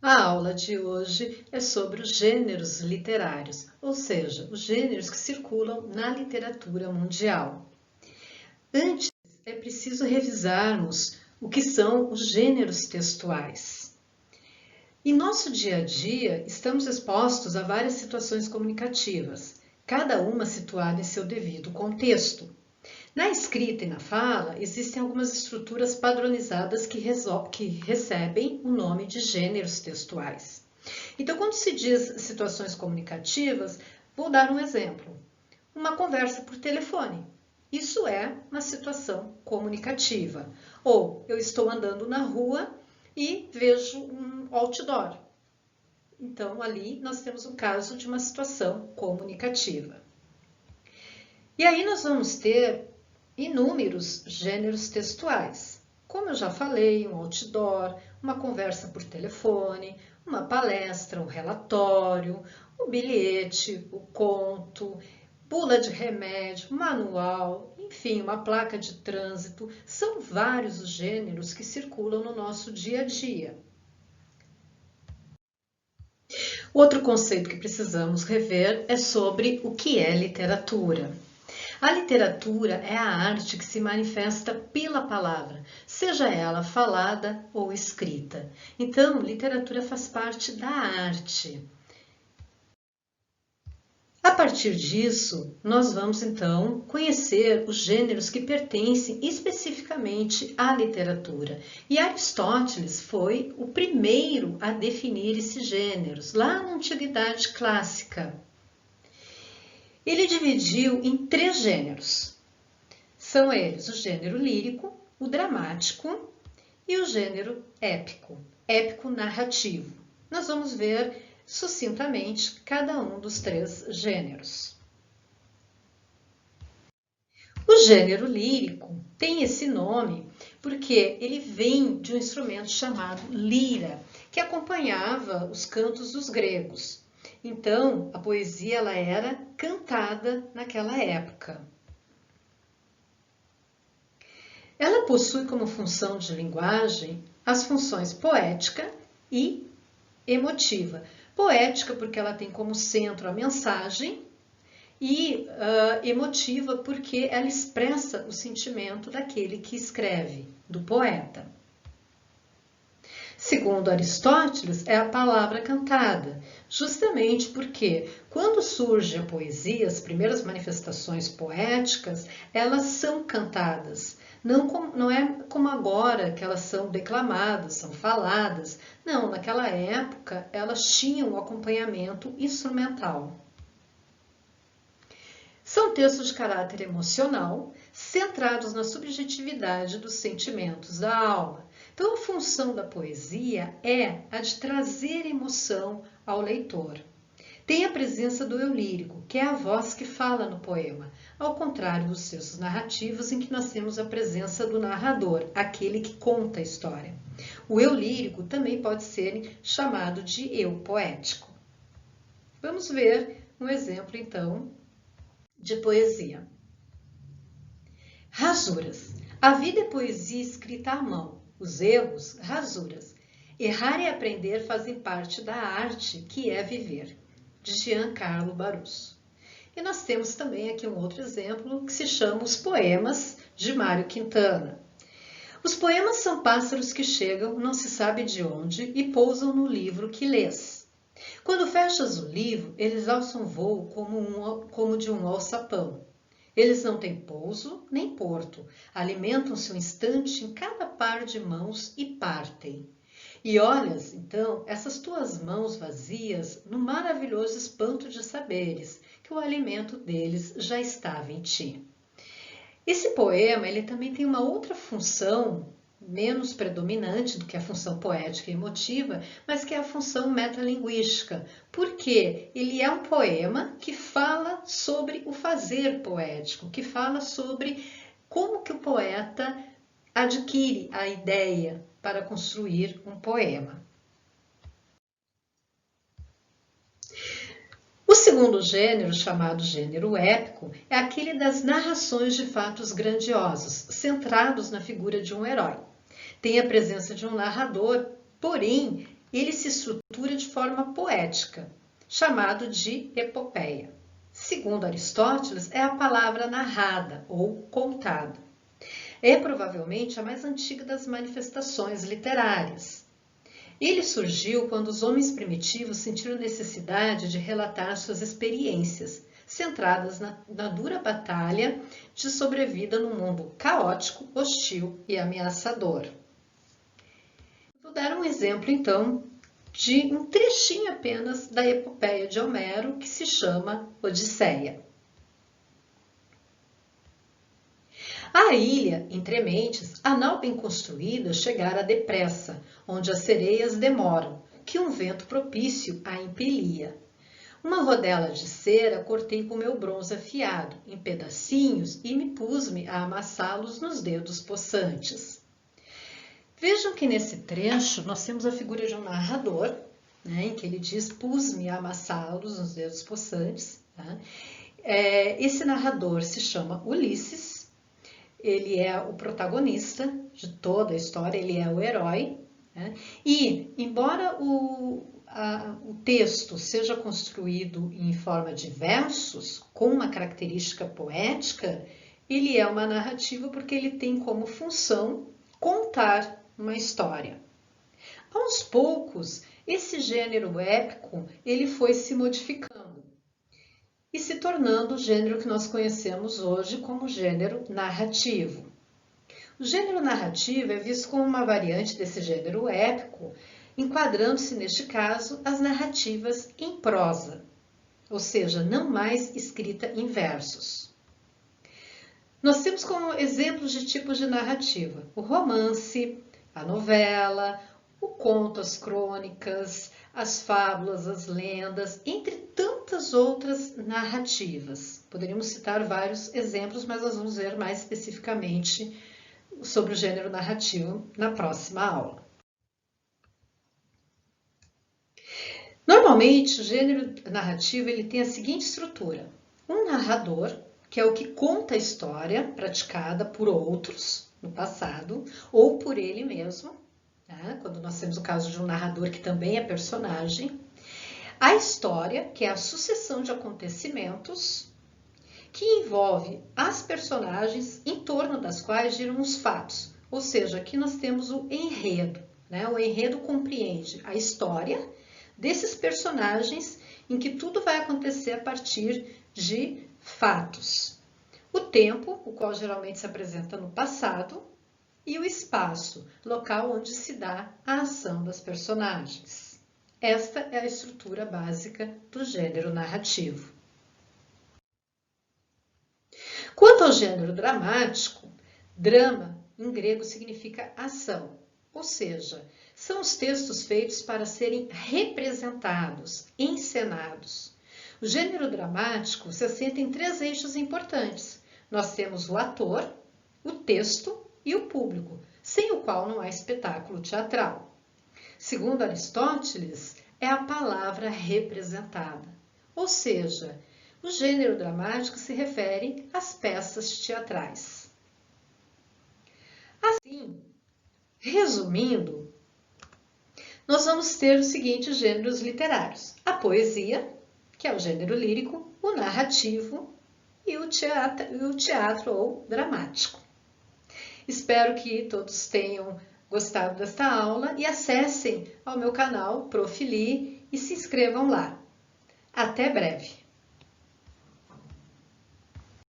A aula de hoje é sobre os gêneros literários, ou seja, os gêneros que circulam na literatura mundial. Antes, é preciso revisarmos o que são os gêneros textuais. Em nosso dia a dia, estamos expostos a várias situações comunicativas, cada uma situada em seu devido contexto. Na escrita e na fala, existem algumas estruturas padronizadas que recebem o nome de gêneros textuais. Então, quando se diz situações comunicativas, vou dar um exemplo. Uma conversa por telefone. Isso é uma situação comunicativa. Ou eu estou andando na rua e vejo um outdoor. Então, ali nós temos um caso de uma situação comunicativa. E aí nós vamos ter inúmeros gêneros textuais. Como eu já falei, um outdoor, uma conversa por telefone, uma palestra, um relatório, o bilhete, o conto, bula de remédio, manual, enfim, uma placa de trânsito. São vários os gêneros que circulam no nosso dia a dia. Outro conceito que precisamos rever é sobre o que é literatura. A literatura é a arte que se manifesta pela palavra, seja ela falada ou escrita. Então, literatura faz parte da arte. A partir disso, nós vamos então conhecer os gêneros que pertencem especificamente à literatura. E Aristóteles foi o primeiro a definir esses gêneros, lá na Antiguidade Clássica. Ele dividiu em 3 gêneros. São eles o gênero lírico, o dramático e o gênero épico, épico narrativo. Nós vamos ver sucintamente cada um dos 3 gêneros. O gênero lírico tem esse nome porque ele vem de um instrumento chamado lira, que acompanhava os cantos dos gregos. Então, a poesia ela era cantada naquela época. Ela possui como função de linguagem as funções poética e emotiva. Poética porque ela tem como centro a mensagem e emotiva porque ela expressa o sentimento daquele que escreve, do poeta. Segundo Aristóteles, é a palavra cantada, justamente porque quando surge a poesia, as primeiras manifestações poéticas, elas são cantadas. Não é como agora que elas são declamadas, são faladas. Não, naquela época elas tinham um acompanhamento instrumental. São textos de caráter emocional, centrados na subjetividade dos sentimentos da alma. Então, a função da poesia é a de trazer emoção ao leitor. Tem a presença do eu lírico, que é a voz que fala no poema, ao contrário dos textos narrativos em que nós temos a presença do narrador, aquele que conta a história. O eu lírico também pode ser chamado de eu poético. Vamos ver um exemplo, então, de poesia. Rasuras. A vida é poesia escrita à mão. Os erros, rasuras. Errar e aprender fazem parte da arte que é viver. De Giancarlo Barroso. E nós temos também aqui um outro exemplo que se chama Os Poemas, de Mário Quintana. Os poemas são pássaros que chegam, não se sabe de onde, e pousam no livro que lês. Quando fechas o livro, eles alçam voo como de um alçapão. Eles não têm pouso nem porto, alimentam-se um instante em cada par de mãos e partem. E olhas, então, essas tuas mãos vazias no maravilhoso espanto de saberes que o alimento deles já estava em ti. Esse poema ele também tem uma outra função, menos predominante do que a função poética e emotiva, mas que é a função metalinguística, porque ele é um poema que fala sobre o fazer poético, que fala sobre como que o poeta adquire a ideia para construir um poema. O segundo gênero, chamado gênero épico, é aquele das narrações de fatos grandiosos, centrados na figura de um herói. Tem a presença de um narrador, porém, ele se estrutura de forma poética, chamado de epopeia. Segundo Aristóteles, é a palavra narrada ou contada. É provavelmente a mais antiga das manifestações literárias. Ele surgiu quando os homens primitivos sentiram necessidade de relatar suas experiências, centradas na dura batalha de sobrevida num mundo caótico, hostil e ameaçador. Vou dar um exemplo, então, de um trechinho apenas da epopeia de Homero, que se chama Odisseia. A ilha, entre mentes, a nau bem construída chegara depressa, onde as sereias demoram, que um vento propício a impelia. Uma rodela de cera cortei com meu bronze afiado, em pedacinhos, e me pus-me a amassá-los nos dedos possantes. Vejam que nesse trecho nós temos a figura de um narrador, né, em que ele diz, pus-me a amassá-los nos dedos possantes. Tá? Esse narrador se chama Ulisses, ele é o protagonista de toda a história, ele é o herói. Né? E, embora o texto seja construído em forma de versos, com uma característica poética, ele é uma narrativa porque ele tem como função contar uma história. Aos poucos, esse gênero épico ele foi se modificando e se tornando o gênero que nós conhecemos hoje como gênero narrativo. O gênero narrativo é visto como uma variante desse gênero épico, enquadrando-se, neste caso, as narrativas em prosa, ou seja, não mais escrita em versos. Nós temos como exemplos de tipos de narrativa o romance, a novela, o conto, as crônicas, as fábulas, as lendas, entre tantas outras narrativas. Poderíamos citar vários exemplos, mas nós vamos ver mais especificamente sobre o gênero narrativo na próxima aula. Normalmente, o gênero narrativo ele tem a seguinte estrutura. Um narrador, que é o que conta a história praticada por outros no passado, ou por ele mesmo, né? Quando nós temos o caso de um narrador que também é personagem. A história, que é a sucessão de acontecimentos, que envolve as personagens em torno das quais giram os fatos. Ou seja, aqui nós temos o enredo. Né? O enredo compreende a história desses personagens em que tudo vai acontecer a partir de fatos. O tempo, o qual geralmente se apresenta no passado, e o espaço, local onde se dá a ação das personagens. Esta é a estrutura básica do gênero narrativo. Quanto ao gênero dramático, drama em grego significa ação, ou seja, são os textos feitos para serem representados, encenados. O gênero dramático se assenta em 3 eixos importantes. Nós temos o ator, o texto e o público, sem o qual não há espetáculo teatral. Segundo Aristóteles, é a palavra representada, ou seja, o gênero dramático se refere às peças teatrais. Assim, resumindo, nós vamos ter os seguintes gêneros literários: a poesia, que é o gênero lírico, o narrativo e o teatro ou dramático. Espero que todos tenham gostado desta aula e acessem ao meu canal Prof. Li e se inscrevam lá. Até breve!